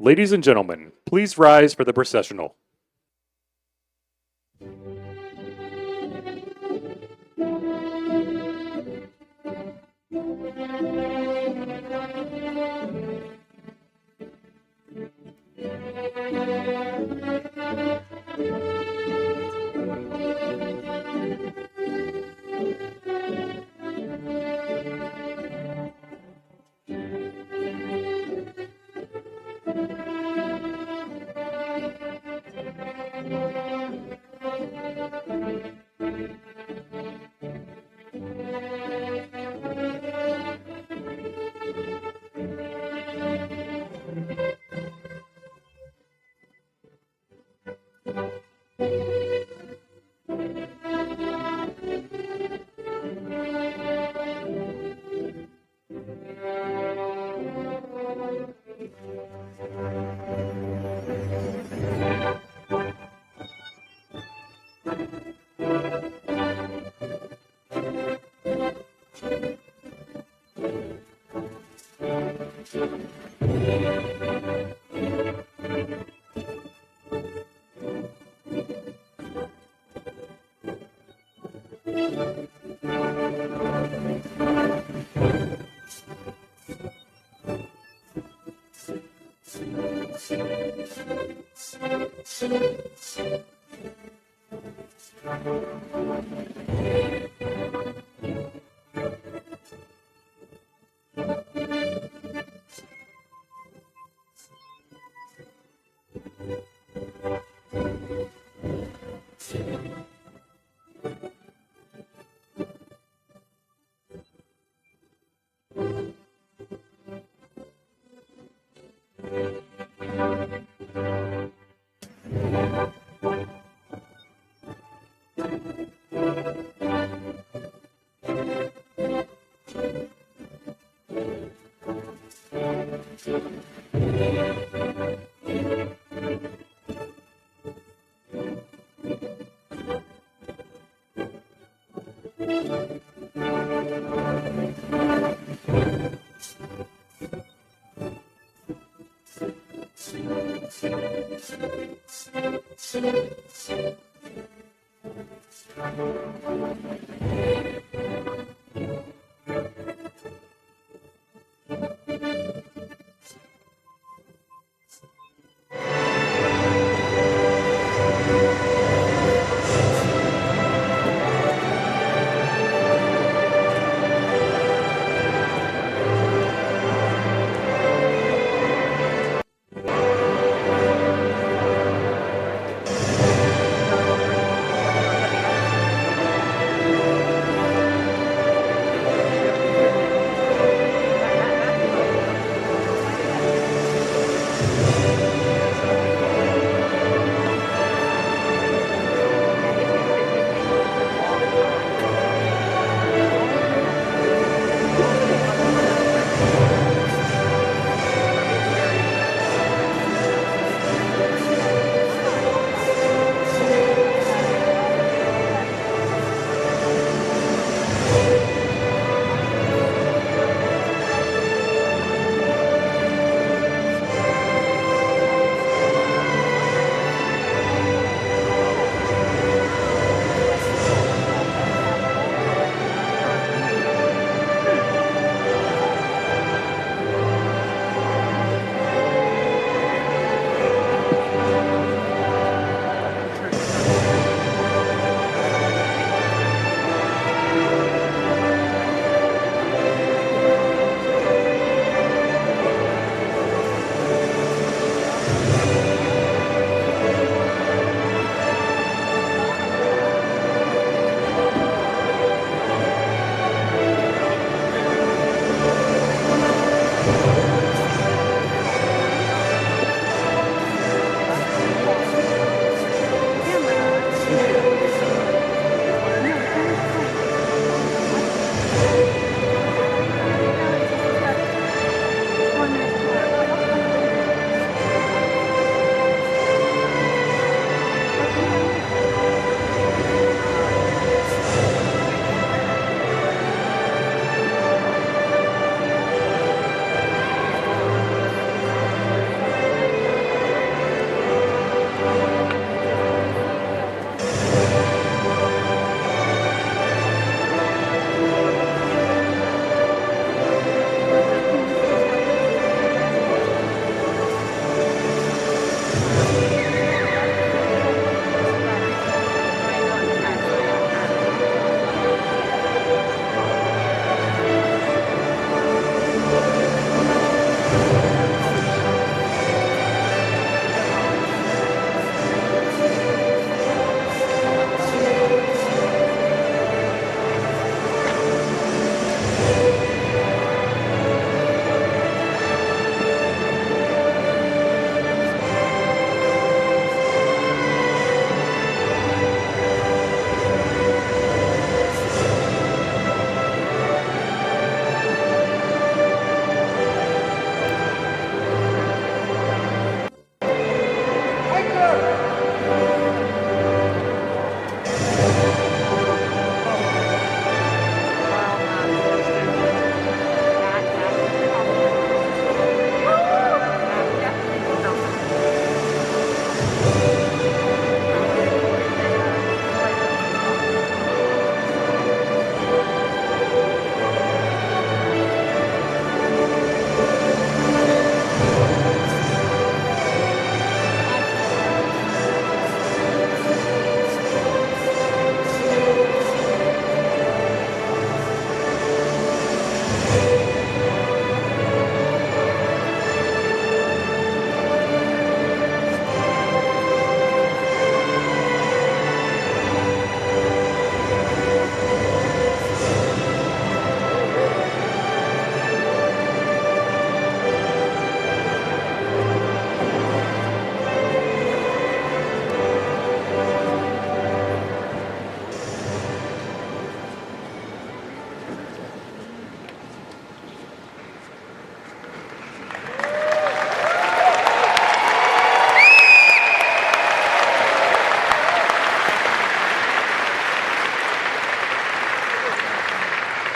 Ladies and gentlemen, please rise for the processional.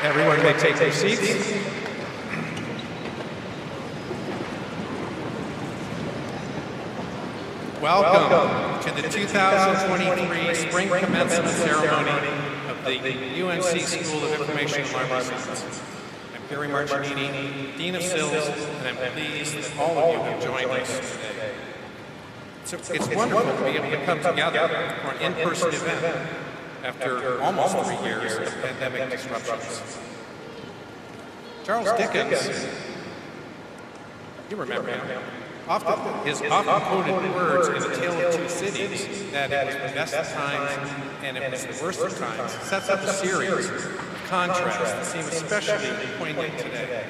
Everyone may take their seats. Welcome to the 2023 Spring Commencement Ceremony of the UNC School of Information and Library Science. I'm Gary Marcinini, Dean of SILS, and I'm pleased that all of you have joined us today. It's wonderful to be able to come together for an in-person event after almost 3 years of pandemic disruptions. Charles Dickens, you remember him, his often quoted words in A Tale of Two Cities, that it was the best of times and it was the worst of times, sets up a series of contrasts that seem especially poignant today.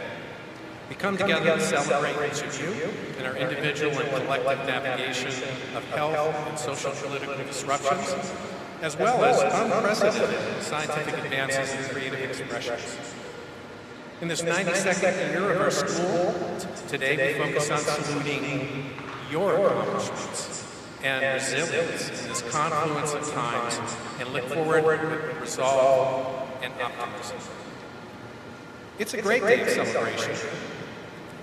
We come together to celebrate each of you in our individual and collective navigation of health and social political disruptions, as well as unprecedented scientific advances and creative expressions. In this 92nd year of our school, today we focus on saluting your accomplishments and resilience in this confluence of times and look forward with resolve and optimism. It's a great day of celebration,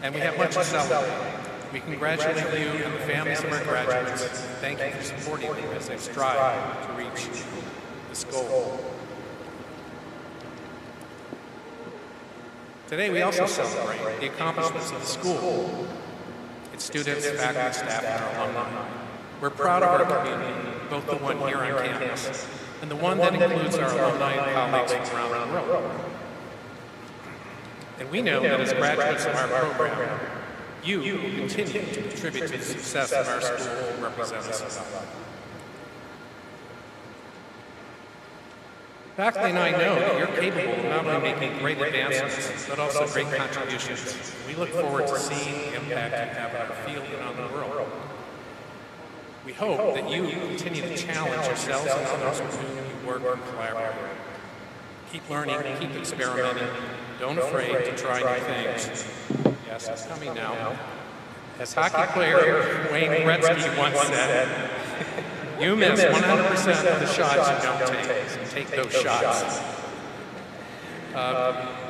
and we have much to celebrate. We congratulate you and the families of our graduates. Thank you for supporting them as they strive to reach this goal. Today we also celebrate the accomplishments of the school, its students, faculty, staff, and our alumni. We're proud of our community, both the one here on campus and the one that includes our alumni and colleagues from around the world. And we know that as graduates of our program, you will continue to contribute to the success of our school and represent us well. Faculty and I know that you're capable of not only making great advancements, but also great contributions. We look forward to seeing the impact you have on our field and on the world. We hope that you continue to challenge yourselves and others with whom you work and collaborate. Keep learning, keep experimenting. Don't afraid to try new things. Yes, it's coming now. As hockey player Wayne Gretzky once said, you miss 100% of the shots you don't take, so take those shots.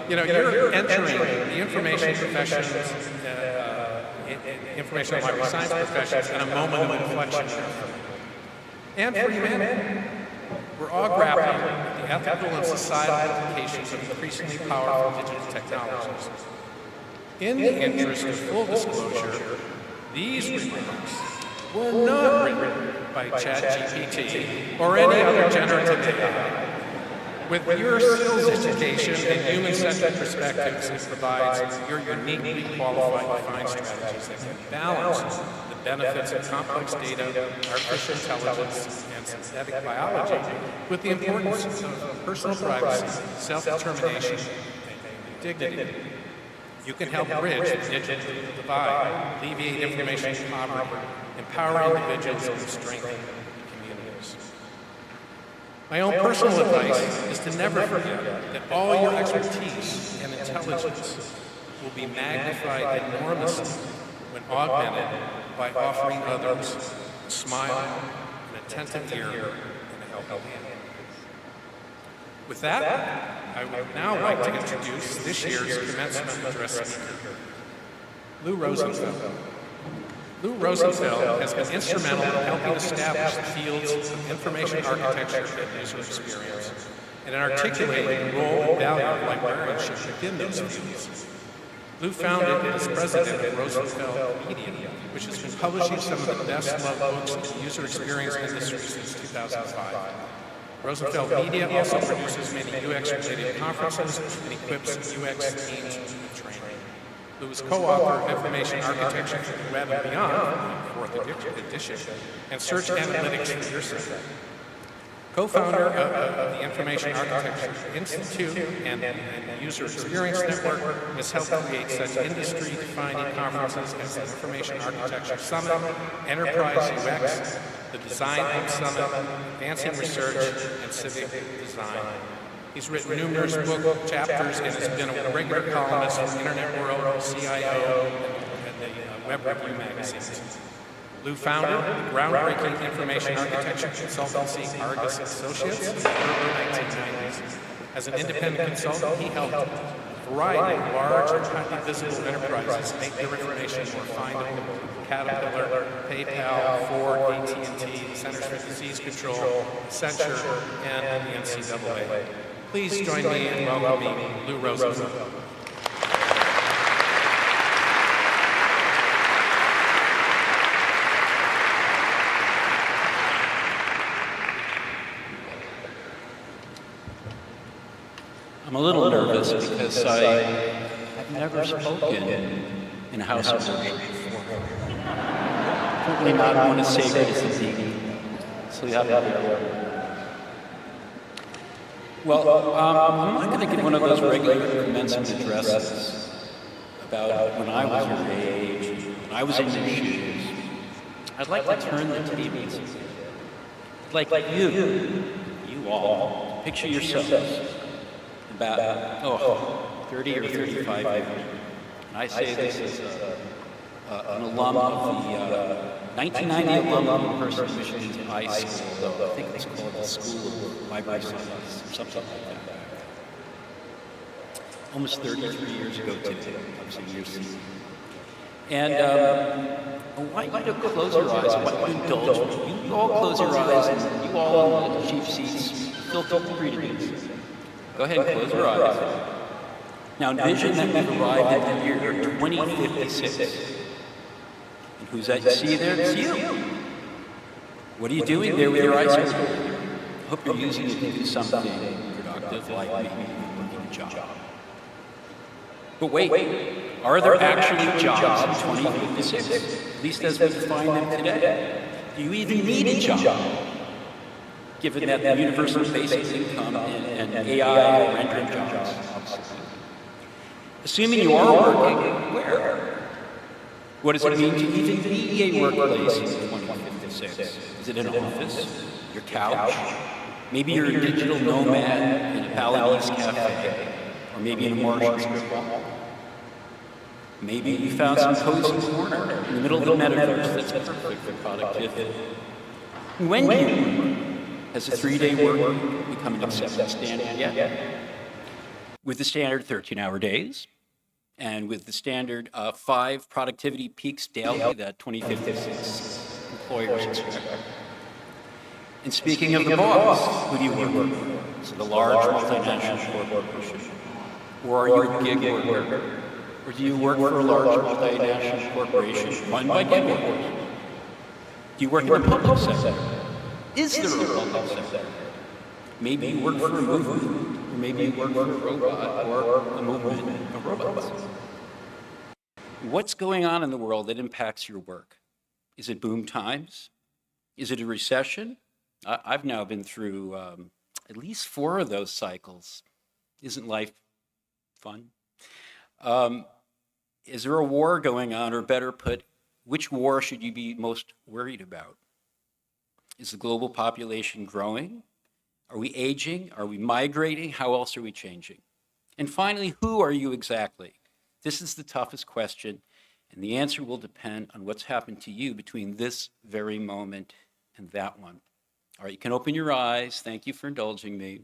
You're entering the information professions, information and library science professions in a moment of inflection. And for humanity, we're all grappling with the ethical and societal implications of increasingly powerful digital technologies. In the interest of full disclosure, these remarks were not written by ChatGPT or any other generative AI. With your SILS education and human-centered perspectives, it provides your uniquely qualified to find strategies that can balance the benefits of complex data, artificial intelligence, and synthetic biology with the importance of personal privacy, self-determination, and dignity. You can help bridge the digital divide, alleviate information poverty, empower individuals, and strengthen communities. My own personal advice is to never forget that all your expertise and intelligence will be magnified enormously when augmented by offering others a smile, an attentive ear, and a helping hand. With that, I would now like to introduce this year's commencement address speaker, Lou Rosenfeld. Lou Rosenfeld has been instrumental in helping establish the fields of information architecture and user experience, and in articulating the role and value of librarianship within those fields. Lou founded and is president of Rosenfeld Media, which has been publishing some of the best-loved books in the user experience industry since 2005. Rosenfeld Media also produces many UX-related conferences and equips UX teams with training. Lou is co-author of Information Architecture for the Web and Beyond, 4th edition, and Search Analytics for Your Site. Co-founder of the Information Architecture Institute and the User Experience Network, has helped create such industry-defining conferences as the Information Architecture Summit, Enterprise UX, the Design Hub Summit, Advancing Research, and Civic Design. He's written numerous book chapters and has been a regular columnist for Internet World, CIO, and the Web Review magazines. Lou founded the groundbreaking information architecture consultancy Argus Associates in the early 1990s As an independent consultant, he helped a variety of large and highly visible enterprises make their information more findable. Caterpillar, PayPal, Ford, AT&T, the Centers for Disease Control, Accenture, and the NCAA. Please join me in welcoming Lou Rosenfeld. I'm a little nervous because I've never spoken in a House of Worship before. Certainly not one as sacred as the deacon. So you have to Well, I'm not going to give one of those regular commencement addresses about when I was your age, when I was in your shoes. I'd like to turn the tables. Like you all, picture yourselves about 30 or 35 years. And I say this as an alum of the 1990 alum of the University of Michigan's High School, though I think it's called the School of Library Science or something like that. Almost 33 years ago today, I was in year 6. And I want you to close your eyes. I want you to indulge me. You all close your eyes, and you all in the chief seats, feel free to do this. Go ahead and close your eyes. Now envision that we've arrived at the year 2056. And who's that you see there? It's you. What are you doing there with your eyes open? I hope you're using it to do something productive, like maybe working a job. But wait, are there actually jobs in 2056? At least as we define them today. Do you even need a job? Given that the universal basic income and AI are rendering jobs. Assuming you are working, where? What does it mean to even be a workplace in 2056? Is it an office? Your couch? Maybe you're a digital nomad in a Balinese cafe? Or maybe in a Martian strip mall? Maybe you found some cozy corner in the middle of the metaverse that's perfect for productivity. When do you work? Has a 3-day work week become an accepted standard yet? With the standard 13-hour days, and with the standard 5 productivity peaks daily that 2056 employers expect. And speaking of the boss, who do you work for? Is it a large multinational corporation? Or are you a gig worker? Or do you work for a large multinational corporation run by gig workers? Do you work in the public sector? Is there a public sector? Maybe you work for a movement, or maybe you work for a robot, or a movement of robots. What's going on in the world that impacts your work? Is it boom times? Is it a recession? I've now been through at least 4 of those cycles. Isn't life fun? Is there a war going on, or better put, which war should you be most worried about? Is the global population growing? Are we aging? Are we migrating? How else are we changing? And finally, who are you exactly? This is the toughest question, and the answer will depend on what's happened to you between this very moment and that one. All right, you can open your eyes. Thank you for indulging me.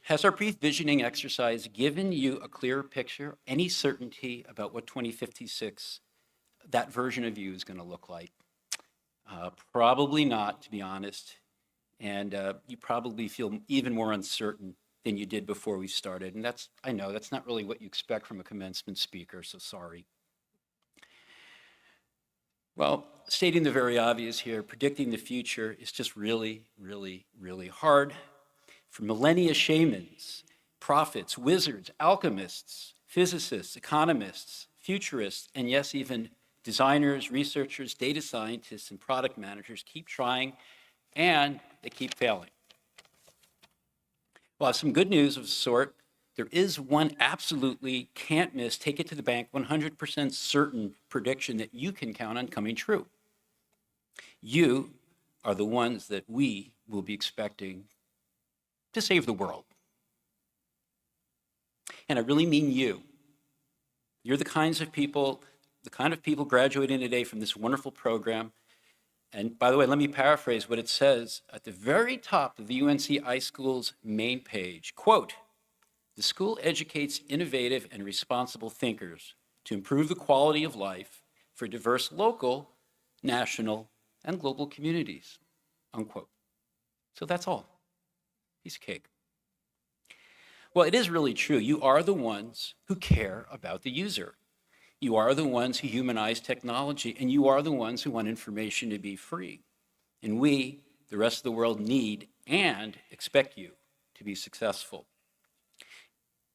Has our brief visioning exercise given you a clearer picture, any certainty about what 2056, that version of you is going to look like? Probably not, to be honest. And you probably feel even more uncertain than you did before we started. And I know that's not really what you expect from a commencement speaker, so sorry. Well, stating the very obvious here, predicting the future is just really, really, really hard. For millennia shamans, prophets, wizards, alchemists, physicists, economists, futurists, and yes, even designers, researchers, data scientists, and product managers keep trying, and they keep failing. Well, I have some good news of the sort. There is one absolutely can't miss, take it to the bank, 100% certain prediction that you can count on coming true. You are the ones that we will be expecting to save the world. And I really mean you. You're the kind of people graduating today from this wonderful program And by the way, let me paraphrase what it says at the very top of the UNC iSchool's main page. Quote, "The school educates innovative and responsible thinkers to improve the quality of life for diverse local, national, and global communities." Unquote. So that's all. Piece of cake. Well, it is really true. You are the ones who care about the user. You are the ones who humanize technology, and you are the ones who want information to be free. And we, the rest of the world, need and expect you to be successful.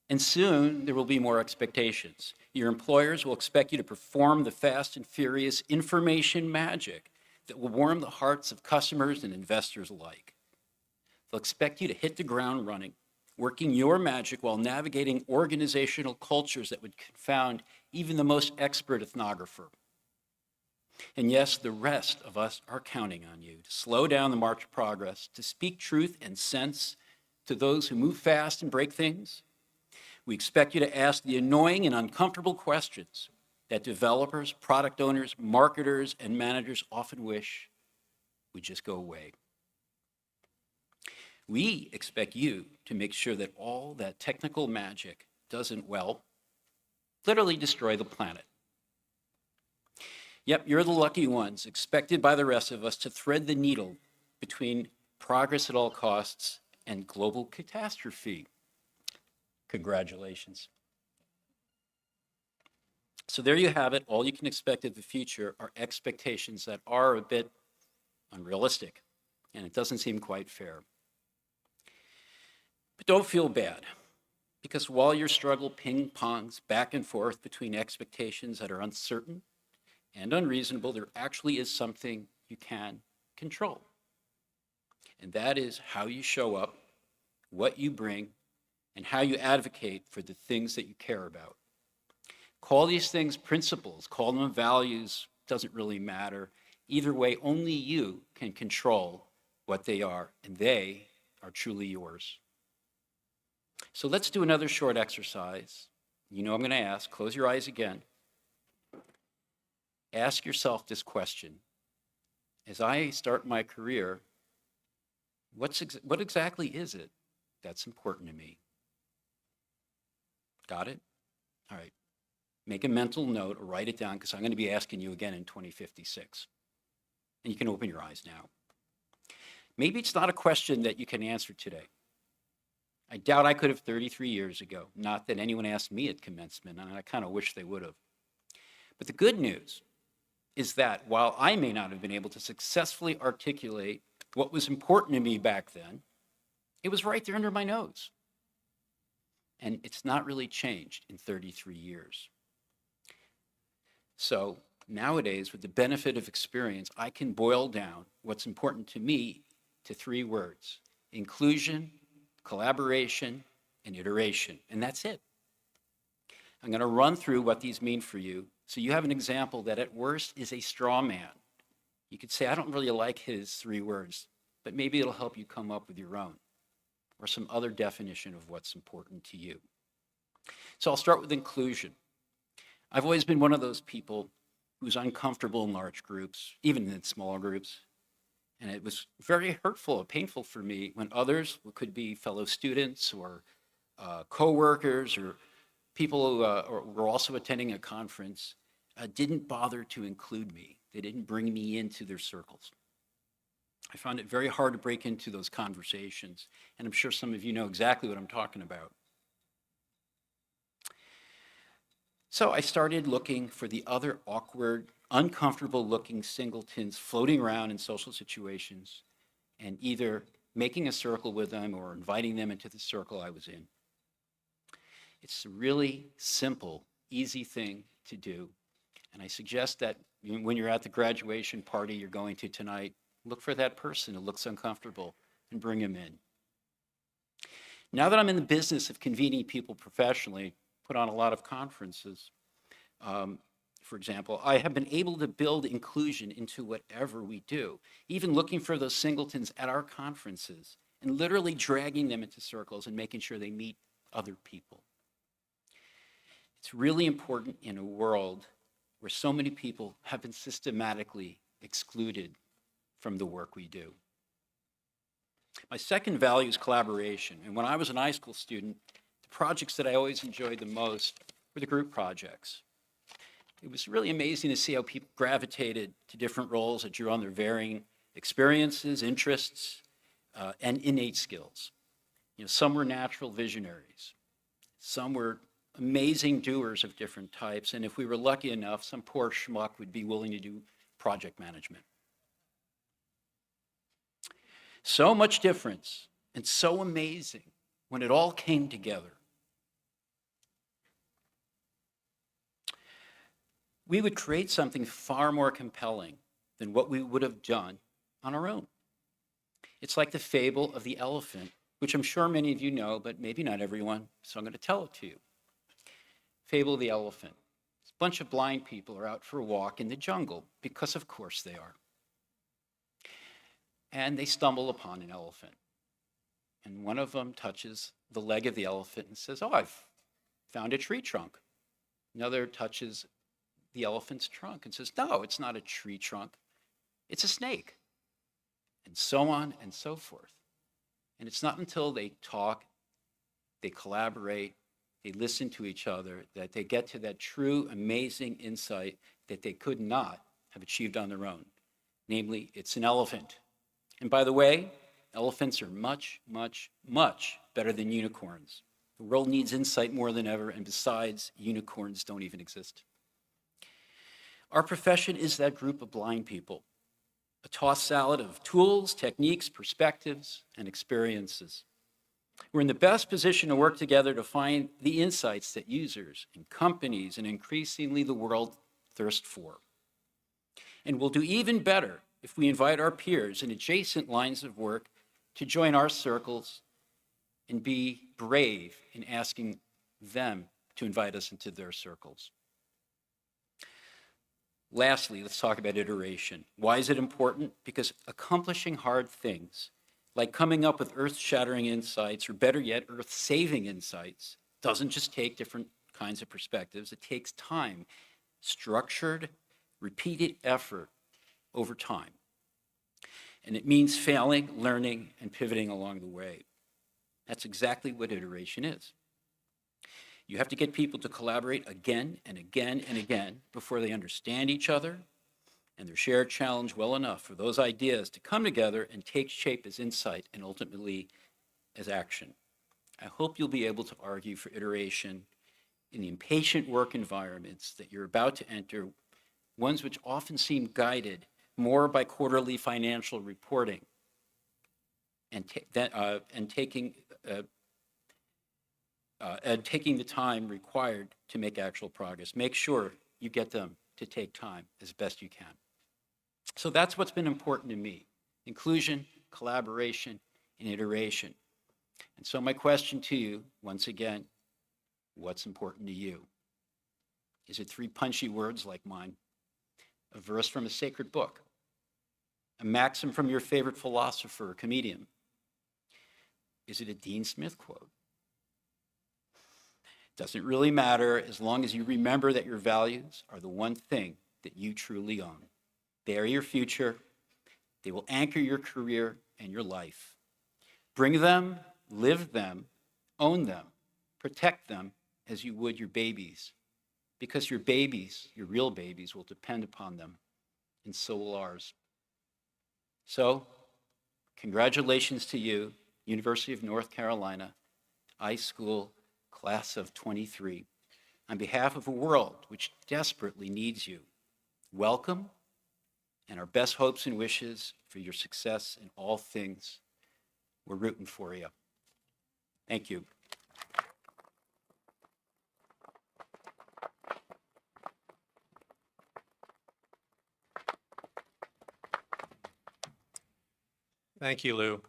And soon, there will be more expectations. Your employers will expect you to perform the fast and furious information magic that will warm the hearts of customers and investors alike. They'll expect you to hit the ground running, working your magic while navigating organizational cultures that would confound even the most expert ethnographer. And yes, the rest of us are counting on you to slow down the march of progress, to speak truth and sense to those who move fast and break things. We expect you to ask the annoying and uncomfortable questions that developers, product owners, marketers, and managers often wish would just go away. We expect you to make sure that all that technical magic doesn't, well, literally destroy the planet. Yep, you're the lucky ones, expected by the rest of us to thread the needle between progress at all costs and global catastrophe. Congratulations. So there you have it. All you can expect of the future are expectations that are a bit unrealistic, and it doesn't seem quite fair. But don't feel bad, because while your struggle ping-pongs back and forth between expectations that are uncertain and unreasonable, there actually is something you can control. And that is how you show up, what you bring, and how you advocate for the things that you care about. Call these things principles, call them values, doesn't really matter. Either way, only you can control what they are, and they are truly yours. So let's do another short exercise. You know I'm going to ask. Close your eyes again. Ask yourself this question. As I start my career, what exactly is it that's important to me? Got it? All right. Make a mental note or write it down, because I'm going to be asking you again in 2056. And you can open your eyes now. Maybe it's not a question that you can answer today. I doubt I could have 33 years ago. Not that anyone asked me at commencement, and I kind of wish they would have. But the good news is that while I may not have been able to successfully articulate what was important to me back then, it was right there under my nose. And it's not really changed in 33 years. So nowadays, with the benefit of experience, I can boil down what's important to me to 3 words: inclusion, collaboration, and iteration. And that's it. I'm going to run through what these mean for you so you have an example that at worst is a straw man. You could say, I don't really like his 3 words, but maybe it'll help you come up with your own or some other definition of what's important to you. So I'll start with inclusion. I've always been one of those people who's uncomfortable in large groups, even in small groups. And it was very hurtful and painful for me when others, who could be fellow students or co-workers or people who were also attending a conference, didn't bother to include me. They didn't bring me into their circles. I found it very hard to break into those conversations, and I'm sure some of you know exactly what I'm talking about. So I started looking for the other awkward, uncomfortable-looking singletons floating around in social situations and either making a circle with them or inviting them into the circle I was in. It's a really simple, easy thing to do, and I suggest that when you're at the graduation party you're going to tonight, look for that person who looks uncomfortable and bring him in. Now that I'm in the business of convening people professionally, put on a lot of conferences, for example, I have been able to build inclusion into whatever we do, even looking for those singletons at our conferences and literally dragging them into circles and making sure they meet other people. It's really important in a world where so many people have been systematically excluded from the work we do. My second value is collaboration. And when I was an high school student, the projects that I always enjoyed the most were the group projects. It was really amazing to see how people gravitated to different roles that drew on their varying experiences, interests, and innate skills. You know, some were natural visionaries. Some were amazing doers of different types. And if we were lucky enough, some poor schmuck would be willing to do project management. So much difference and so amazing when it all came together. We would create something far more compelling than what we would have done on our own. It's like the fable of the elephant, which I'm sure many of you know, but maybe not everyone, so I'm going to tell it to you. Fable of the elephant. A bunch of blind people are out for a walk in the jungle, because of course they are. And they stumble upon an elephant. And one of them touches the leg of the elephant and says, "Oh, I've found a tree trunk." Another touches the elephant's trunk and says, "No, it's not a tree trunk, it's a snake." And so on and so forth. And it's not until they talk, they collaborate, they listen to each other, that they get to that true, amazing insight that they could not have achieved on their own. Namely, it's an elephant. And by the way, elephants are much, much, much better than unicorns. The world needs insight more than ever, and besides, unicorns don't even exist. Our profession is that group of blind people, a tossed salad of tools, techniques, perspectives, and experiences. We're in the best position to work together to find the insights that users and companies and increasingly the world thirst for. And we'll do even better if we invite our peers in adjacent lines of work to join our circles and be brave in asking them to invite us into their circles. Lastly, let's talk about iteration. Why is it important? Because accomplishing hard things, like coming up with earth-shattering insights, or better yet, earth-saving insights, doesn't just take different kinds of perspectives. It takes time, structured, repeated effort over time. And it means failing, learning, and pivoting along the way. That's exactly what iteration is. You have to get people to collaborate again and again and again before they understand each other and their shared challenge well enough for those ideas to come together and take shape as insight and ultimately as action. I hope you'll be able to argue for iteration in the impatient work environments that you're about to enter, ones which often seem guided more by quarterly financial reporting and taking the time required to make actual progress. Make sure you get them to take time as best you can. So that's what's been important to me: inclusion, collaboration, and iteration. And so my question to you, once again, what's important to you? Is it 3 punchy words like mine? A verse from a sacred book? A maxim from your favorite philosopher or comedian? Is it a Dean Smith quote? Doesn't really matter as long as you remember that your values are the one thing that you truly own. They are your future. They will anchor your career and your life. Bring them, live them, own them, protect them as you would your babies, because your babies, your real babies, will depend upon them, and so will ours. So, congratulations to you, University of North Carolina, iSchool, class of 23. On behalf of a world which desperately needs you, welcome, and our best hopes and wishes for your success in all things. We're rooting for you. Thank you. Thank you, Lou.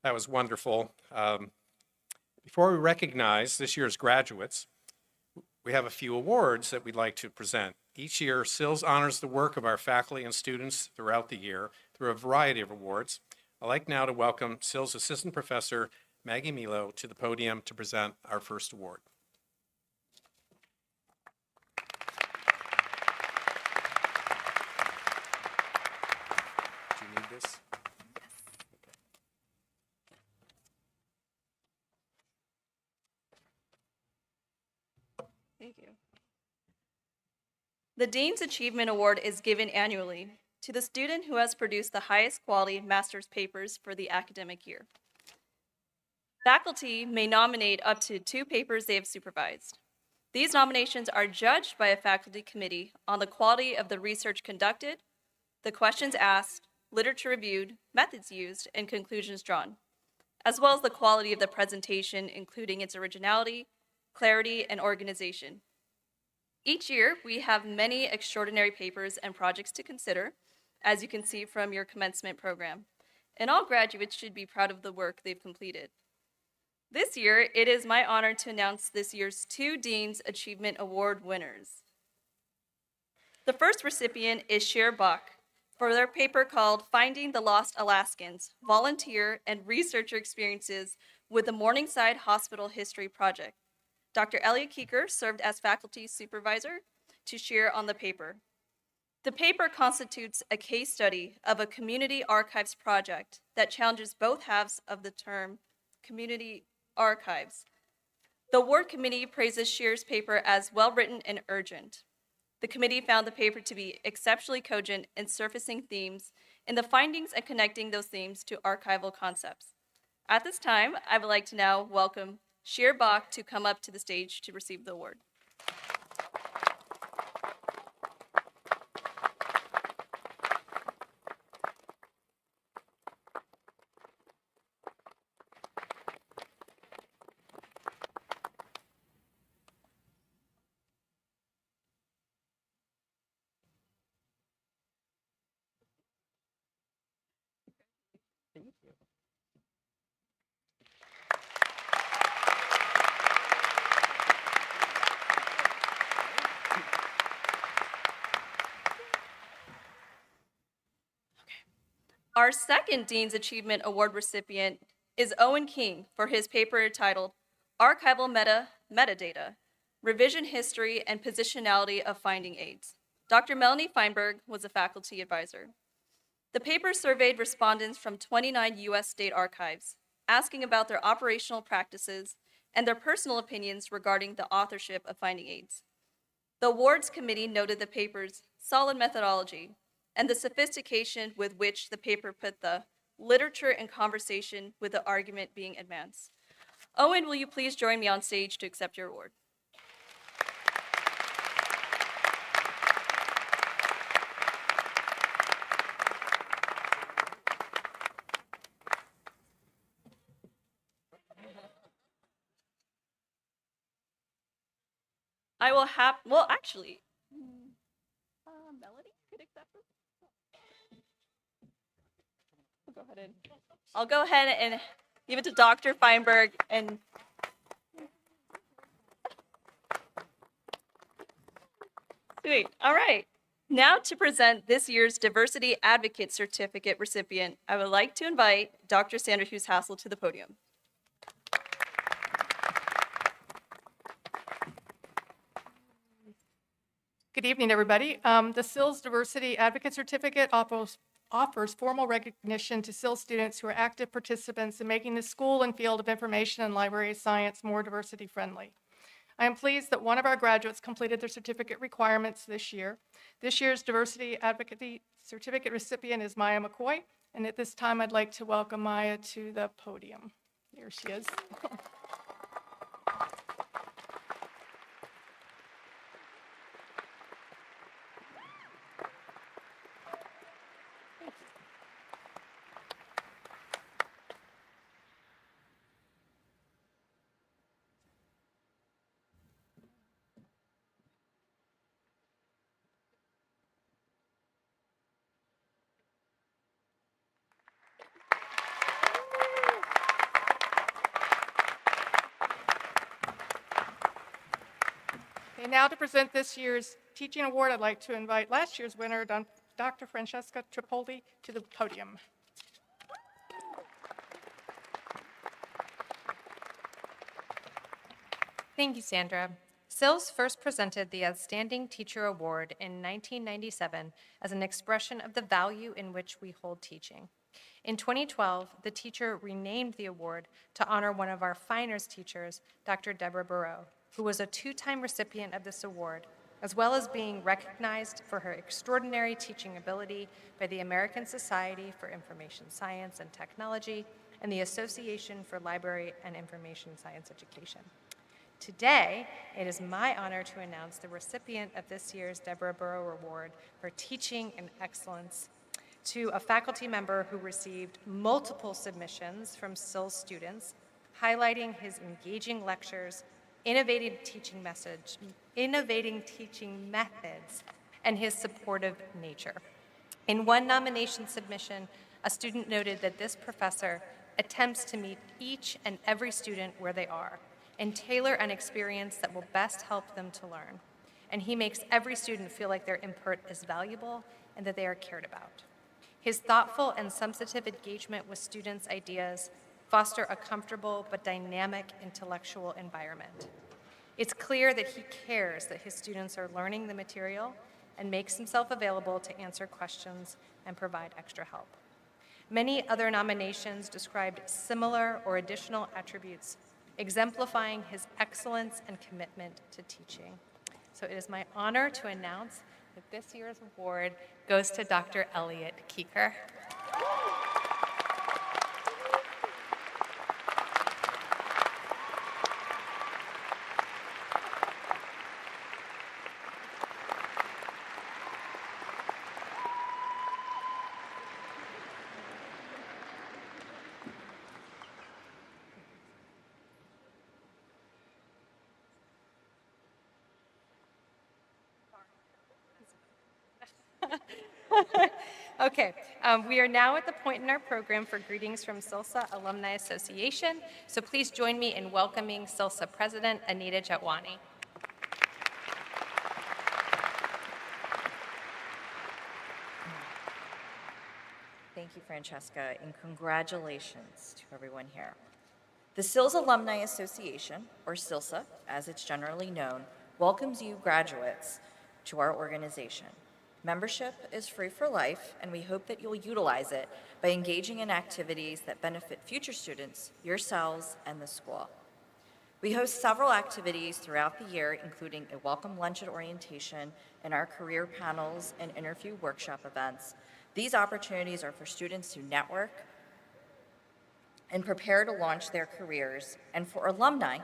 That was wonderful. Before we recognize this year's graduates, we have a few awards that we'd like to present. Each year, SILS honors the work of our faculty and students throughout the year through a variety of awards. I'd like now to welcome SILS Assistant Professor Maggie Milo to the podium to present our first award. Do you need this? The Dean's Achievement Award is given annually to the student who has produced the highest quality master's papers for the academic year. Faculty may nominate up to 2 papers they have supervised. These nominations are judged by a faculty committee on the quality of the research conducted, the questions asked, literature reviewed, methods used, and conclusions drawn, as well as the quality of the presentation, including its originality, clarity, and organization. Each year, we have many extraordinary papers and projects to consider, as you can see from your commencement program, and all graduates should be proud of the work they've completed. This year, it is my honor to announce this year's 2 Dean's Achievement Award winners. The first recipient is Cher Bach for their paper called Finding the Lost Alaskans, Volunteer and Researcher Experiences with the Morningside Hospital History Project. Dr. Elliot Keeker served as faculty supervisor to Cher on the paper. The paper constitutes a case study of a community archives project that challenges both halves of the term community archives. The award committee praises Cher's paper as well-written and urgent. The committee found the paper to be exceptionally cogent in surfacing themes and the findings and connecting those themes to archival concepts. At this time, I would like to now welcome Cher Bach to come up to the stage to receive the award. Thank you. Our second Dean's Achievement Award recipient is Owen King for his paper titled Archival Metadata, Revision History and Positionality of Finding Aids. Dr. Melanie Feinberg was a faculty advisor. The paper surveyed respondents from 29 U.S. state archives, asking about their operational practices and their personal opinions regarding the authorship of Finding Aids. The awards committee noted the paper's solid methodology and the sophistication with which the paper put the literature in conversation with the argument being advanced. Owen, will you please join me on stage to accept your award? I will have, well, actually, Melody could accept this. I'll go ahead and give it to Dr. Feinberg and sweet. All right. Now to present this year's Diversity Advocate Certificate recipient, I would like to invite Dr. Sandra Hughes-Hassel to the podium. Good evening, everybody. The SILS Diversity Advocate Certificate offers formal recognition to SILS students who are active participants in making the school and field of information and library science more diversity friendly. I am pleased that one of our graduates completed their certificate requirements this year. This year's Diversity Advocate Certificate recipient is Maya McCoy, and at this time I'd like to welcome Maya to the podium. Here she is. Okay, now to present this year's teaching award, I'd like to invite last year's winner, Dr. Francesca Tripoli, to the podium. Thank you, Sandra. SILS first presented the Outstanding Teacher Award in 1997 as an expression of the value in which we hold teaching. In 2012, the teacher renamed the award to honor one of our finest teachers, Dr. Deborah Burrow, who was a 2-time recipient of this award as well as being recognized for her extraordinary teaching ability by the American Society for Information Science and Technology and the Association for Library and Information Science Education. Today, it is my honor to announce the recipient of this year's Deborah Burrow Award for Teaching and Excellence to a faculty member who received multiple submissions from SILS students, highlighting his engaging lectures, innovating teaching methods, and his supportive nature. In one nomination submission, a student noted that this professor attempts to meet each and every student where they are and tailor an experience that will best help them to learn. And he makes every student feel like their input is valuable and that they are cared about. His thoughtful and sensitive engagement with students' ideas foster a comfortable but dynamic intellectual environment. It's clear that he cares that his students are learning the material and makes himself available to answer questions and provide extra help. Many other nominations described similar or additional attributes, exemplifying his excellence and commitment to teaching. So it is my honor to announce that this year's award goes to Dr. Elliot Keeker. Okay, we are now at the point in our program for greetings from SILSA Alumni Association, so please join me in welcoming SILSA President Anita Jatwani. Thank you, Francesca, and congratulations to everyone here. The SILS Alumni Association, or SILSA, as it's generally known, welcomes you graduates to our organization. Membership is free for life, and we hope that you'll utilize it by engaging in activities that benefit future students, yourselves, and the school. We host several activities throughout the year, including a welcome lunch at orientation and our career panels and interview workshop events. These opportunities are for students to network and prepare to launch their careers, and for alumni,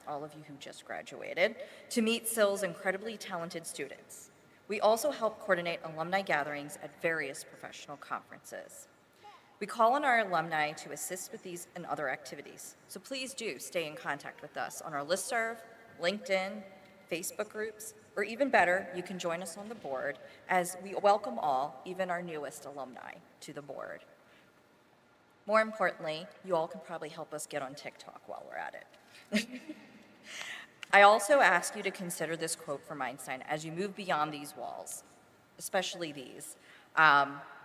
all of you who just graduated, to meet SIL's incredibly talented students. We also help coordinate alumni gatherings at various professional conferences. We call on our alumni to assist with these and other activities, so please do stay in contact with us on our listserv, LinkedIn, Facebook groups, or even better, you can join us on the board, as we welcome all, even our newest alumni, to the board. More importantly, you all can probably help us get on TikTok while we're at it. I also ask you to consider this quote from Einstein as you move beyond these walls, especially these.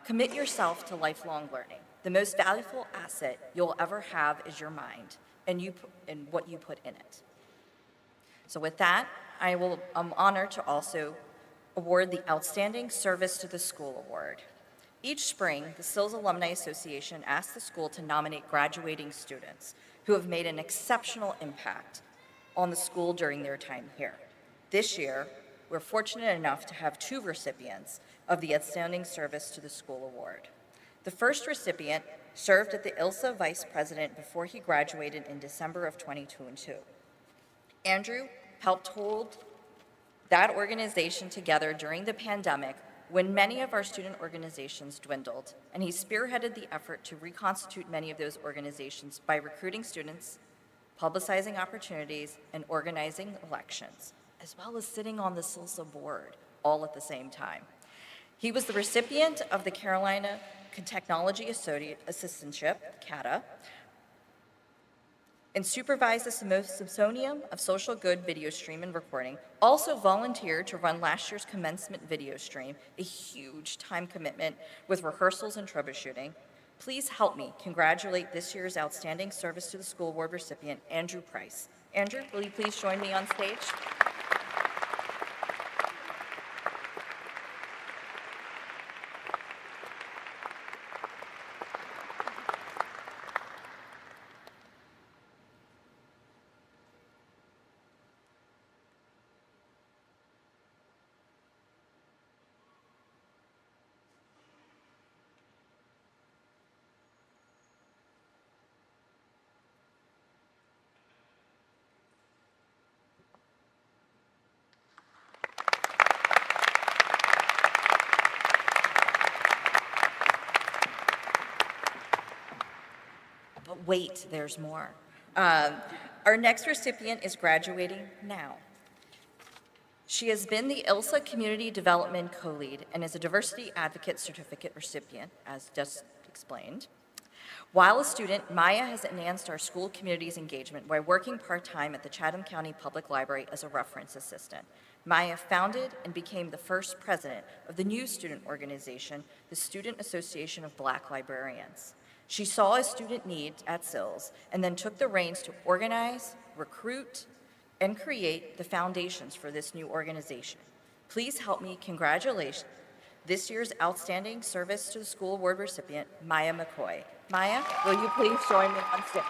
Commit yourself to lifelong learning. The most valuable asset you'll ever have is your mind and what you put in it. So with that, I'm honored to also award the Outstanding Service to the School Award. Each spring, the SILS Alumni Association asks the school to nominate graduating students who have made an exceptional impact on the school during their time here. This year, we're fortunate enough to have two recipients of the Outstanding Service to the School Award. The first recipient served as the ILSA Vice President before he graduated in December of 2022. Andrew helped hold that organization together during the pandemic when many of our student organizations dwindled, and he spearheaded the effort to reconstitute many of those organizations by recruiting students, publicizing opportunities, and organizing elections, as well as sitting on the SILSA board, all at the same time. He was the recipient of the Carolina Technology Assistantship, CATA, and supervised the Smithsonian of Social Good video stream and recording, also volunteered to run last year's Commencement video stream, a huge time commitment with rehearsals and troubleshooting. Please help me congratulate this year's Outstanding Service to the School Award recipient, Andrew Price. Andrew, will you please join me on stage? Wait, there's more. Our next recipient is graduating now. She has been the ILSA Community Development Co-Lead and is a Diversity Advocate Certificate recipient, as just explained. While a student, Maya has enhanced our school community's engagement by working part-time at the Chatham County Public Library as a reference assistant. Maya founded and became the first president of the new student organization, the Student Association of Black Librarians. She saw a student need at SILS and then took the reins to organize, recruit, and create the foundations for this new organization. Please help me congratulate this year's Outstanding Service to the School Award recipient, Maya McCoy. Maya, will you please join me on stage?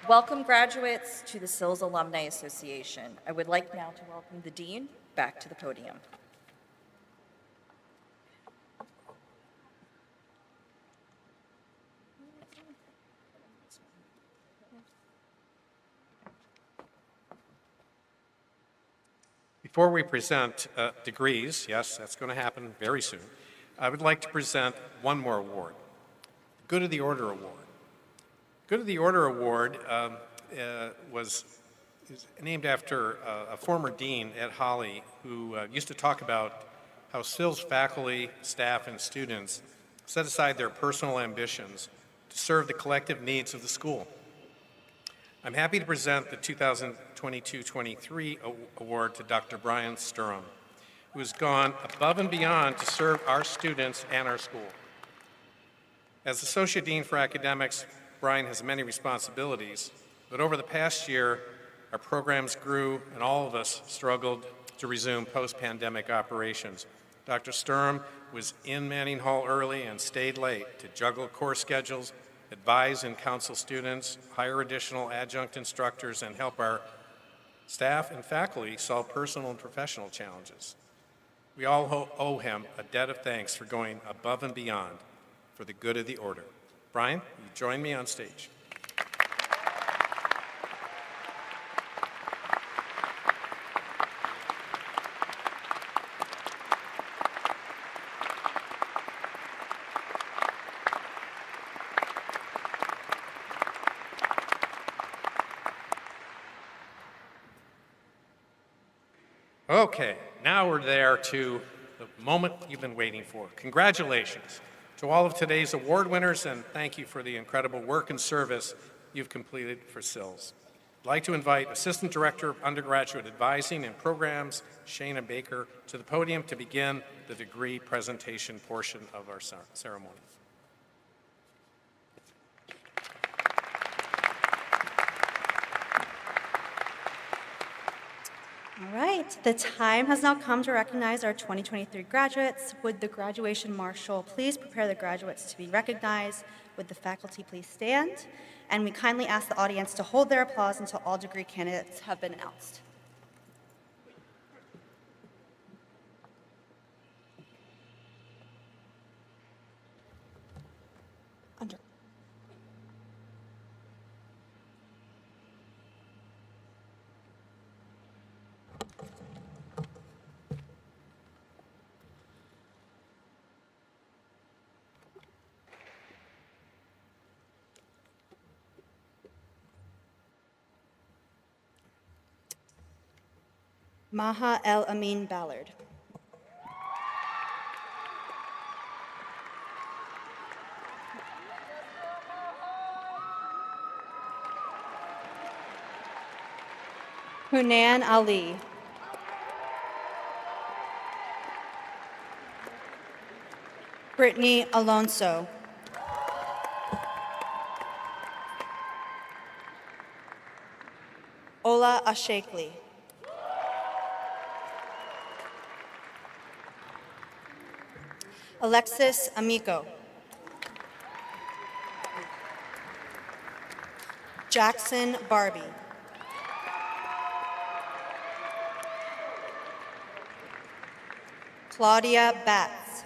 Welcome, graduates, to the SILS Alumni Association. I would like now to welcome the Dean back to the podium. Before we present degrees, yes, that's going to happen very soon, I would like to present one more award, the Good of the Order Award. Good of the Order Award is named after a former dean, Ed Holly, who used to talk about how SILS faculty, staff, and students set aside their personal ambitions to serve the collective needs of the school. I'm happy to present the 2022-23 award to Dr. Brian Sturham, who has gone above and beyond to serve our students and our school. As Associate Dean for Academics, Brian has many responsibilities, but over the past year, our programs grew and all of us struggled to resume post-pandemic operations. Dr. Sturham was in Manning Hall early and stayed late to juggle course schedules, advise and counsel students, hire additional adjunct instructors, and help our staff and faculty solve personal and professional challenges. We all owe him a debt of thanks for going above and beyond for the good of the order. Brian, will you join me on stage? Okay, now we're there to the moment you've been waiting for. Congratulations to all of today's award winners, and thank you for the incredible work and service you've completed for SILS. I'd like to invite Assistant Director of Undergraduate Advising and Programs, Shana Baker, to the podium to begin the degree presentation portion of our ceremony. All right, the time has now come to recognize our 2023 graduates. Would the graduation marshal please prepare the graduates to be recognized? Would the faculty please stand? And we kindly ask the audience to hold their applause until all degree candidates have been announced. Maha El Amin Ballard. Hunan Ali. Brittany Alonso. Ola Ashekli. Alexis Amico. Jackson Barbie. Claudia Batts.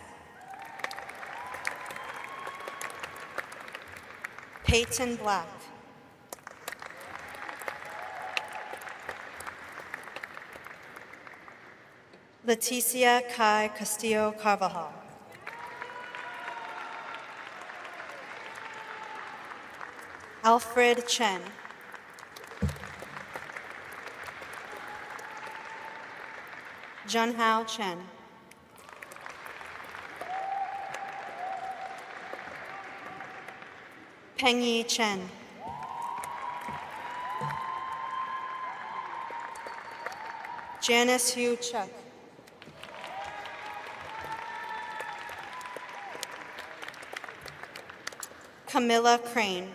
Peyton Black. Leticia Kai Castillo Carvajal. Alfred Chen. Junhao Chen. Pengyi Chen. Janice Hu Chuck. Camilla Crane.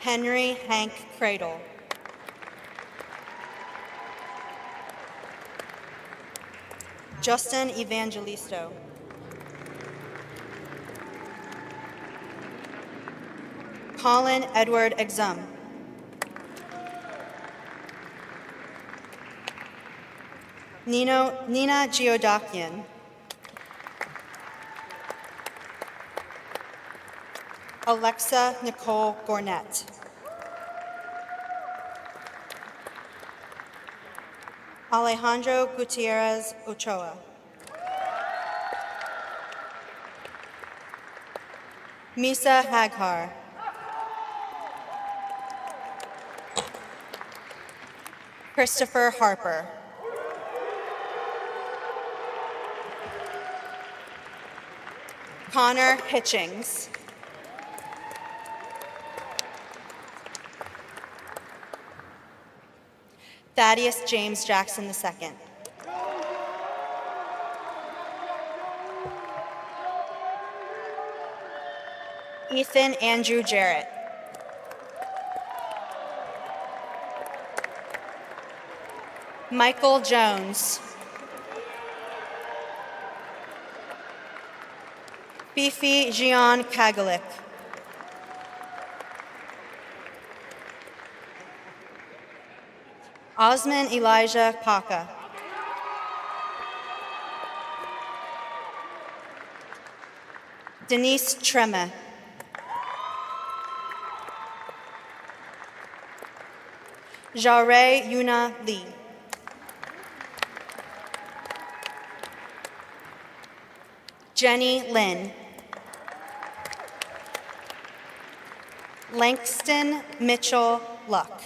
Henry Hank Cradle. Justin Evangelisto. Colin Edward Exum. Nina Geodakian. Alexa Nicole Gornett. Alejandro Gutierrez Ochoa. Misa Haghar. Christopher Harper. Connor Hitchings. Thaddeus James Jackson II. Ethan Andrew Jarrett. Michael Jones. Fifi Gian Kagalik. Osman Elijah Paca. Denise Trema. Jareh Yuna Lee. Jenny Lynn. Langston Mitchell Luck.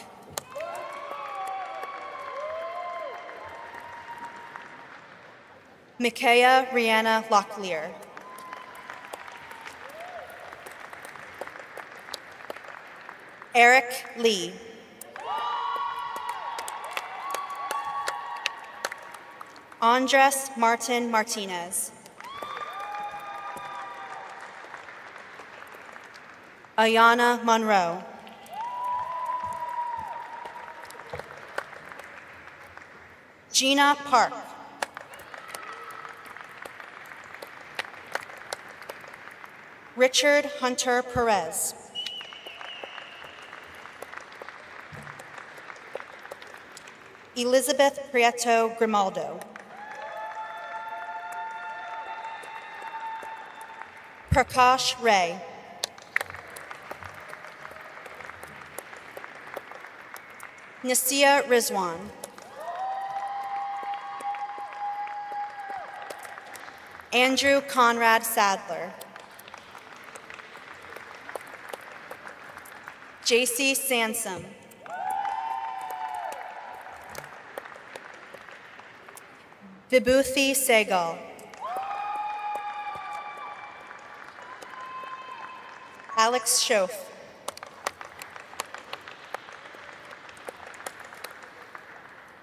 Micaiah Rihanna Locklear. Eric Lee. Andres Martin Martinez. Ayana Monroe. Gina Park. Richard Hunter Perez. Elizabeth Prieto Grimaldo. Prakash Ray. Nasia Rizwan. Andrew Conrad Sadler. JC Sansom. Vibhuti Segal. Alex Schoaf.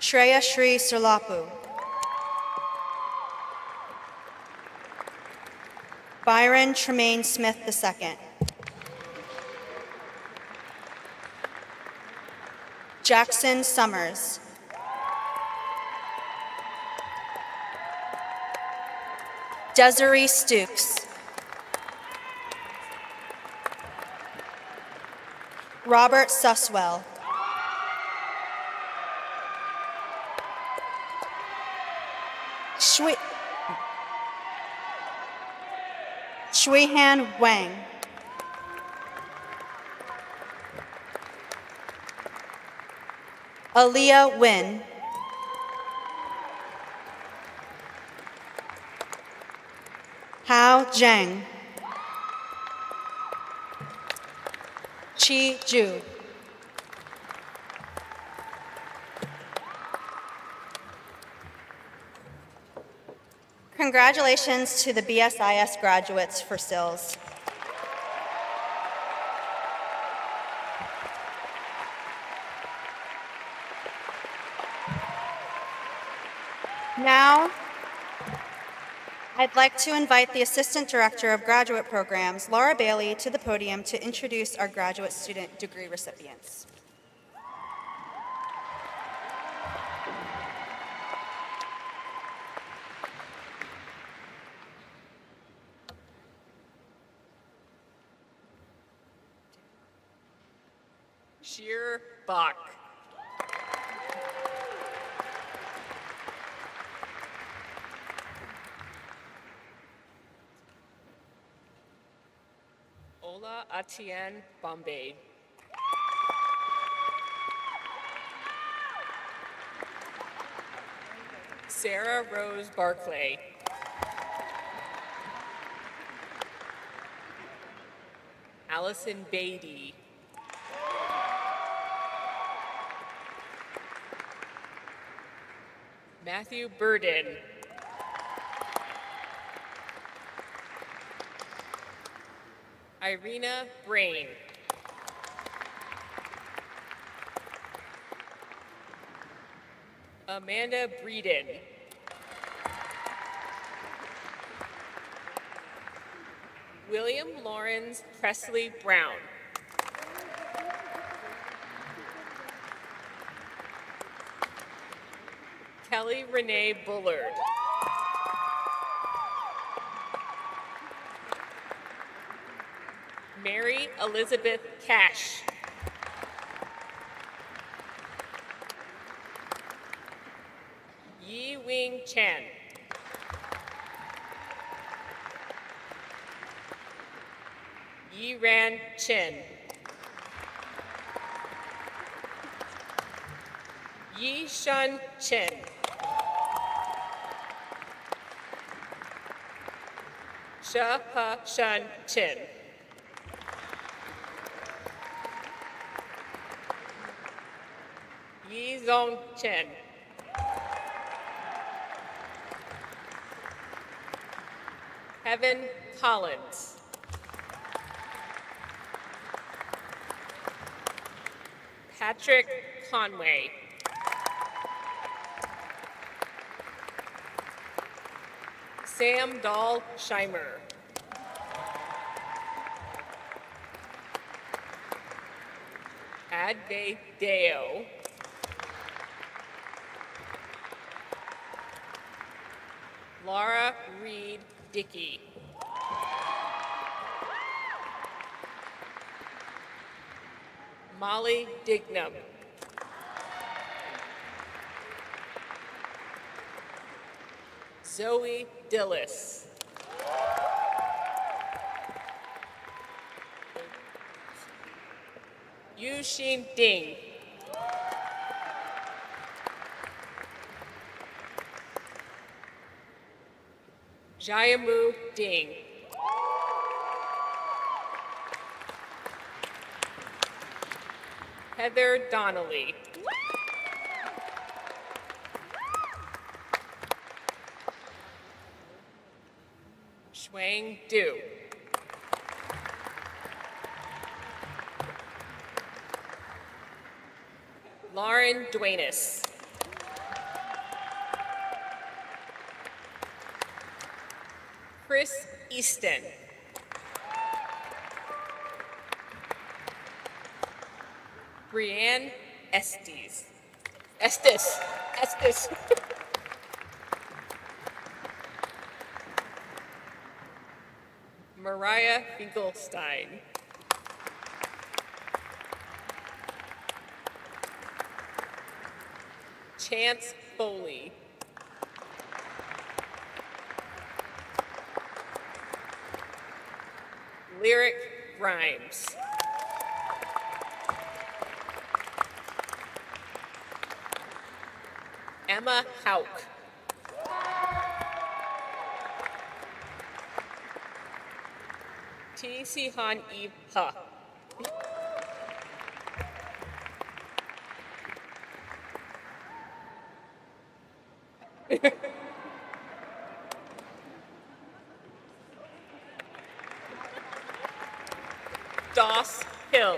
Shreya Shri Surlapu. Byron Tremaine Smith II. Jackson Summers. Desiree Stooks. Robert Suswell. Shuihan Wang. Aaliyah Wynn. Hao Zhang. Chi Ju. Congratulations to the BSIS graduates for SILS. Now, I'd like to invite the Assistant Director of Graduate Programs, Laura Bailey, to the podium to introduce our graduate student degree recipients. Sheer Bach. Ola Atienne Bombay. Sarah Rose Barclay. Allison Beatty. Matthew Burden. Irina Brain. Amanda Breeden. William Lawrence Presley Brown. Kelly Renee Bullard. Mary Elizabeth Cash. Yi Wing Chen. Yi Ran Chen. Yi Shun Chen. Sha Ha Shun Chen. Yi Zong Chen. Kevin Collins. Patrick Conway. Sam Dahl Scheimer. Adve Deo. Laura Reed Dickey. Molly Dignam. Zoe Dillis. Yuxin Ding. Jayamu Ding. Heather Donnelly. Shuang Du. Lauren Duenas. Chris Easton. Brianne Estes. Mariah Finkelstein. Chance Foley. Lyric Grimes. Emma Hauk. T. Sihan Eve Ha. Doss Hill.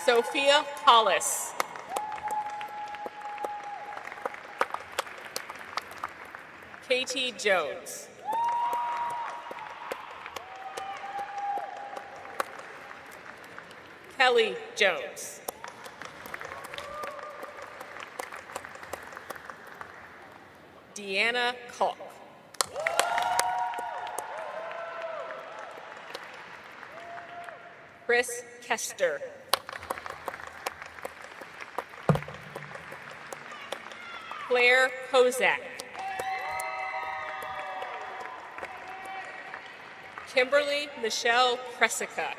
Sophia Hollis. Katie Jones. Kelly Jones. Deanna Koch. Chris Kester. Claire Kozak. Kimberly Michelle Presica.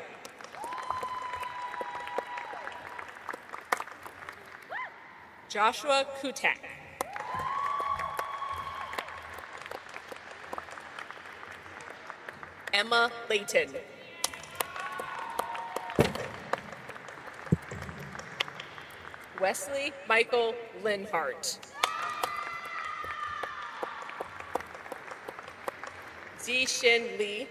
Joshua Kutak. Emma Layton. Wesley Michael Linhart. Zixin Li.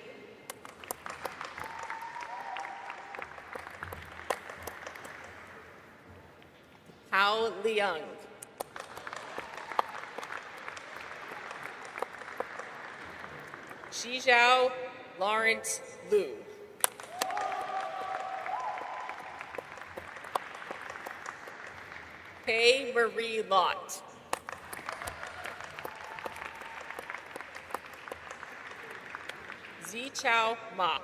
Hao Liang. Zhizhao Lawrence Liu. Pei Marie Lott. Zichao Ma.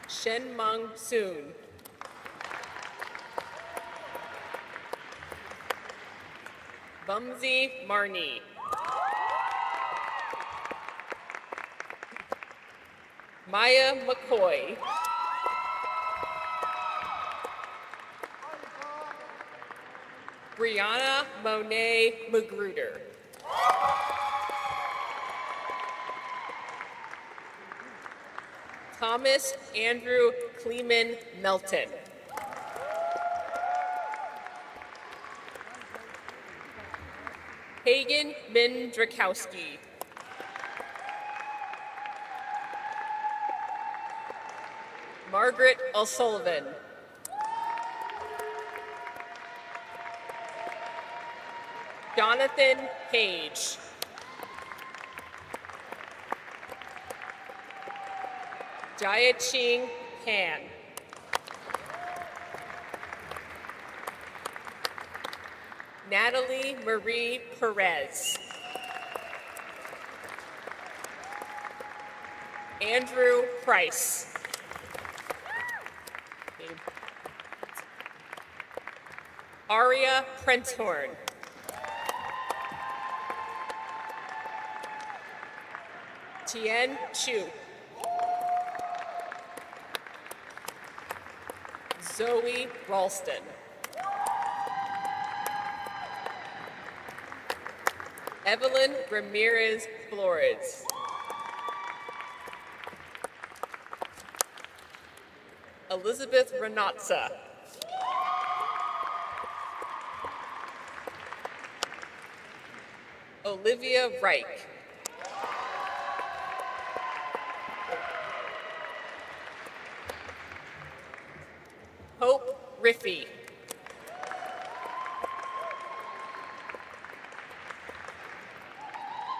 Shenmeng Soon. Bumsy Marnie. Maya McCoy. Brianna Monet Magruder. Thomas Andrew Kleeman Melton. Hagen Min Drakowski. Margaret O'Sullivan. Jonathan Page. Jiaching Han. Natalie Marie Perez. Andrew Price. Aria Prenthorn. Tien Chu. Zoe Ralston. Evelyn Ramirez Flores. Elizabeth Renatza. Olivia Reich. Hope Riffey.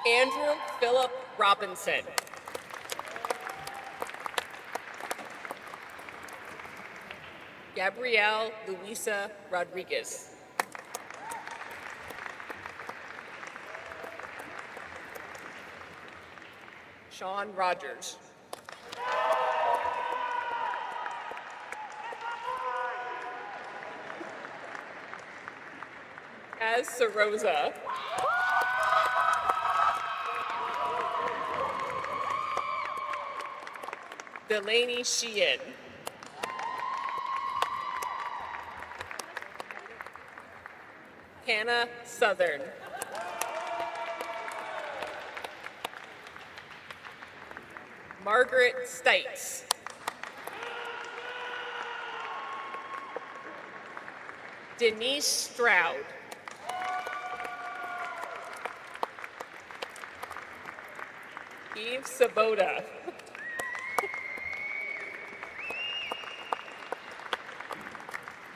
Andrew Philip Robinson. Gabrielle Luisa Rodriguez. Sean Rogers. Kaz Sarosa. Delaney Sheehan. Hannah Southern. Margaret Stites. Denise Stroud. Eve Sabota.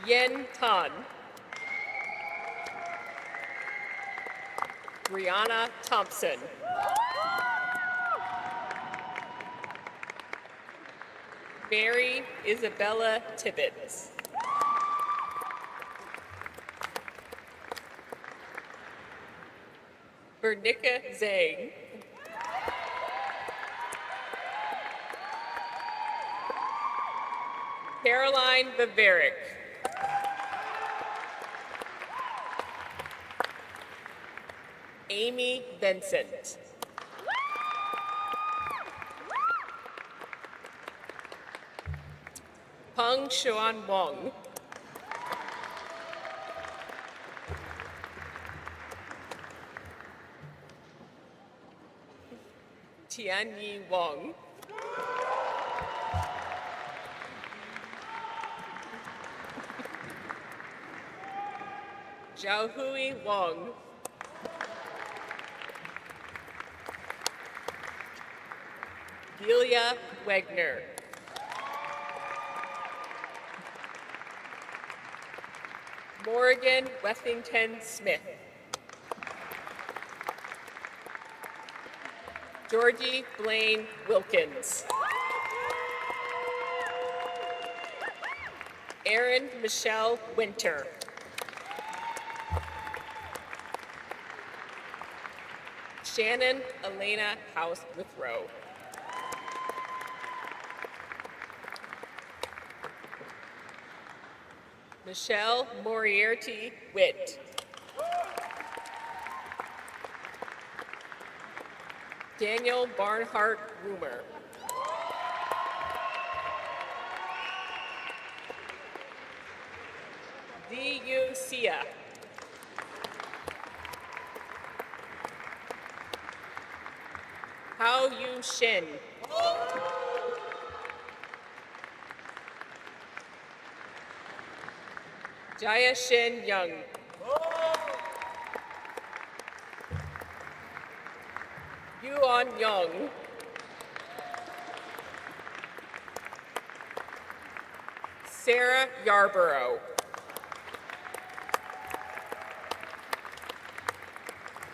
Yen Tan. Brianna Thompson. Mary Isabella Tibbetts. Bernica Zhang. Caroline Bavaric. Amy Vincent. Peng Xuan Wong. Tianyi Wong. Xiaohui Wong. Delia Wegner. Morgan Wethington Smith. Georgie Blaine Wilkins. Erin Michelle Winter. Shannon Elena House Withrow. Michelle Moriarty Witt. Daniel Barnhart Rumer. Liu Sia. Hao Yu Shin. Jaya Shin Young. Yuan Young. Sarah Yarborough.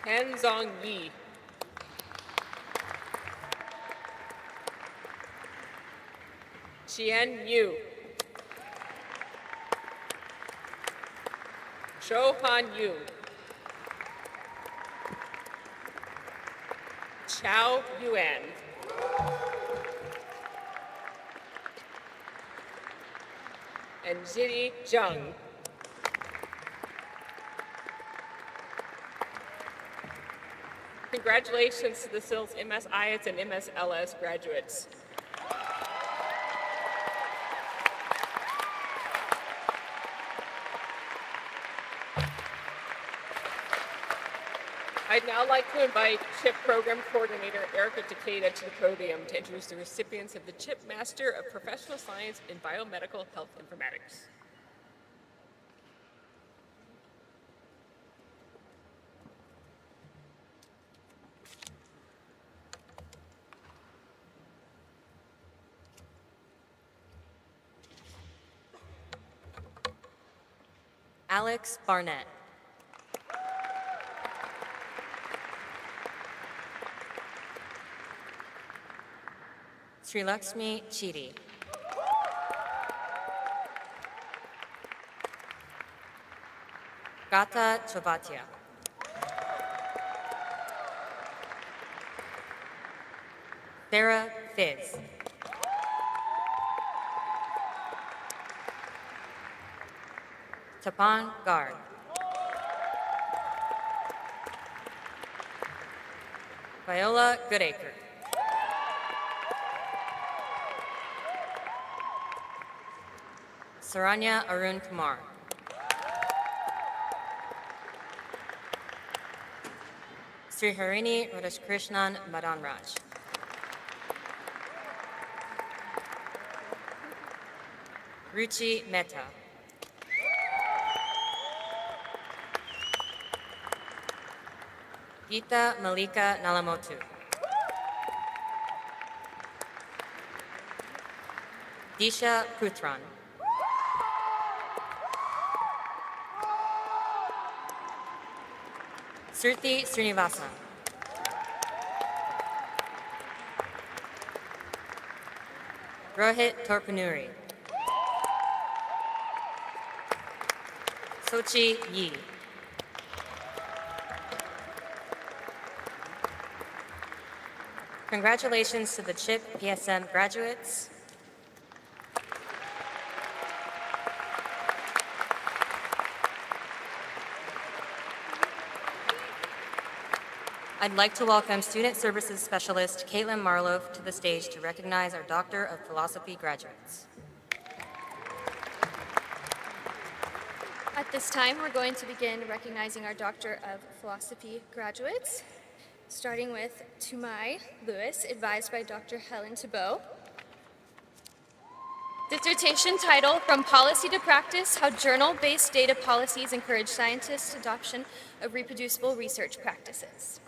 Hanzong Yi. Qian Yu. Shouhan Yu. Chao Yuan. And Jiri Zhang. Congratulations to the SILS MS IELTS and MS LS graduates. I'd now like to invite CHIP Program Coordinator Erica Takeda to the podium to introduce the recipients of the CHIP Master of Professional Science in Biomedical Health Informatics. Alex Barnett. Srilakshmi Chidi. Gata Chobatia. Clara Fizz. Tapan Garg. Viola Goodacre. Saranya Arun Kumar. Sriharini Radhakrishnan Madanraj. Ruchi Mehta. Geeta Malika Nalamotu. Disha Puthran. Sruthi Srinivasan. Rohit Torpanuri. Sochi Yi. Congratulations to the CHIP PSM graduates. I'd like to welcome Student Services Specialist Caitlin Marlowe to the stage to recognize our Doctor of Philosophy graduates. At this time, we're going to begin recognizing our Doctor of Philosophy graduates, starting with To My Lewis, advised by Dr. Helen Thibault. Dissertation title, From Policy to Practice, How Journal-Based Data Policies Encourage Scientists' Adoption of Reproducible Research Practices.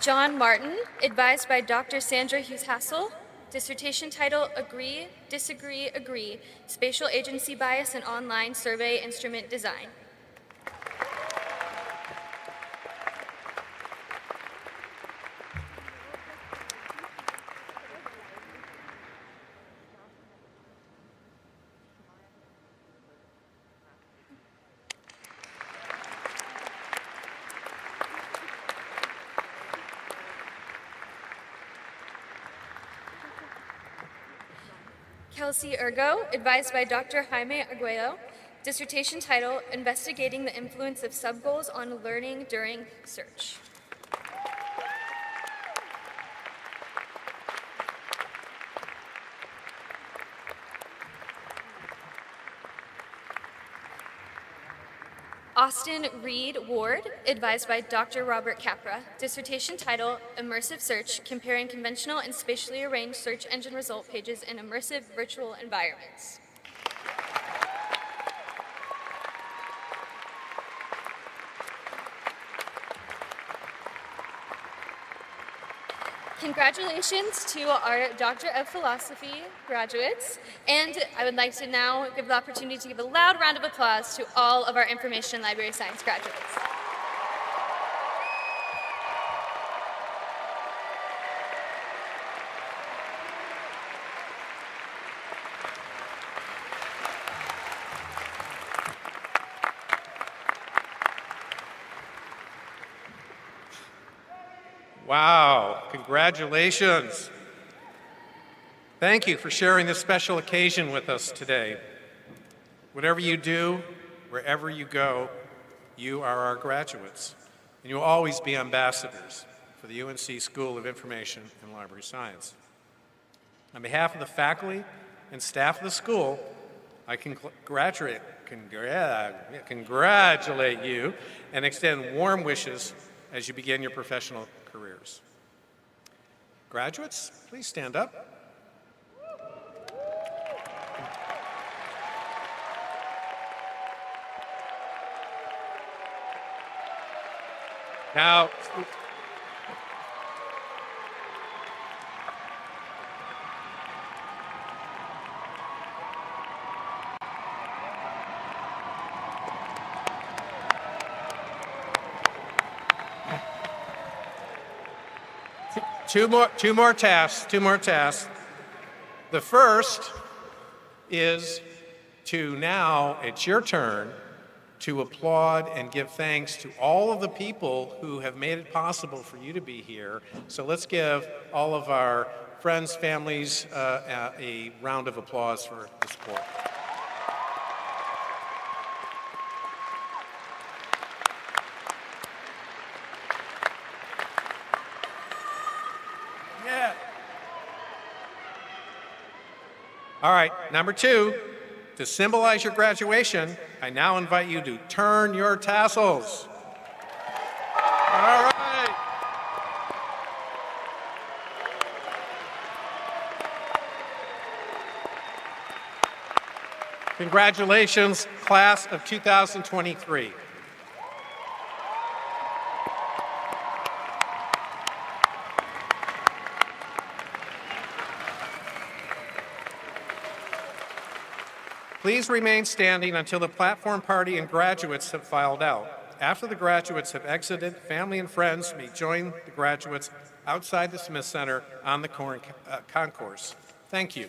John Martin, advised by Dr. Sandra Hughes-Hassel. Dissertation title, Agree, Disagree, Agree, Spatial Agency Bias and Online Survey Instrument Design. Kelsey Ergo, advised by Dr. Jaime Arguello. Dissertation title, Investigating the Influence of Subgoals on Learning During Search. Austin Reed Ward, advised by Dr. Robert Capra. Dissertation title, Immersive Search, Comparing Conventional and Spatially Arranged Search Engine Result Pages in Immersive Virtual Environments. Congratulations to our Doctor of Philosophy graduates, and I would like to now give the opportunity to give a loud round of applause to all of our Information Library Science graduates. Wow, congratulations. Thank you for sharing this special occasion with us today. Whatever you do, wherever you go, you are our graduates, and you'll always be ambassadors for the UNC School of Information and Library Science. On behalf of the faculty and staff of the school, I congratulate you and extend warm wishes as you begin your professional careers. Graduates, please stand up. Now, Two more tasks. The first is to now, it's your turn to applaud and give thanks to all of the people who have made it possible for you to be here. So let's give all of our friends, families, a round of applause for the support. Yeah. All right, number 2, to symbolize your graduation, I now invite you to turn your tassels. All right. Congratulations, class of 2023. Please remain standing until the platform party and graduates have filed out. After the graduates have exited, family and friends may join the graduates outside the Smith Center on the concourse. Thank you.